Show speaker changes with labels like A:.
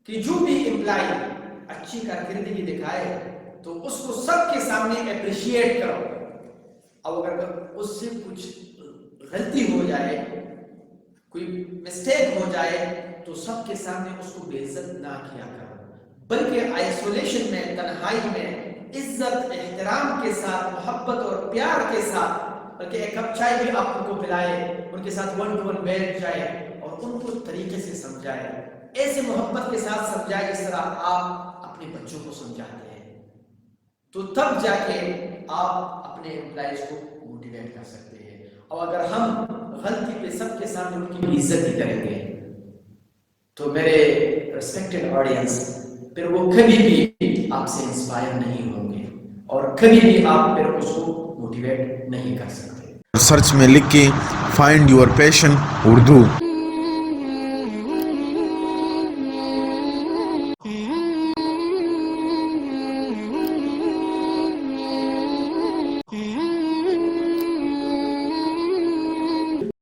A: کہ جو بھی امپلائی اچھی کارکردگی دکھائے تو اس کو سب کے سامنے اپریشیٹ کرو، اور اگر اس سے کچھ غلطی ہو جائے، کوئی مسٹیک ہو جائے تو سب کے سامنے اس کو بے عزت نہ کیا کرو، بلکہ آئسولیشن میں، تنہائی میں، عزت احترام کے ساتھ، محبت اور پیار کے ساتھ، بلکہ ایک کپ چائے بھی آپ ان کو پلائے، ان کے ساتھ 1 to 1 بیٹھ جائے اور ان کو طریقے سے سمجھائے، ایسے محبت کے ساتھ سمجھائے جس طرح آپ اپنے بچوں کو سمجھاتے ہیں، تو تب جا کے آپ اپنے امپلائیز کو موٹیویٹ کر سکتے ہیں۔ اور اگر ہم غلطی پہ سب کے سامنے ان کی عزت ہی کریں گے تو میرے ریسپیکٹڈ آڈینس، پھر وہ کبھی بھی آپ سے انسپائر نہیں ہوں گے اور کبھی بھی آپ پھر اس کو موٹیویٹ نہیں کر سکتے۔
B: سرچ میں لکھ کے فائنڈ یور پیشن اردو۔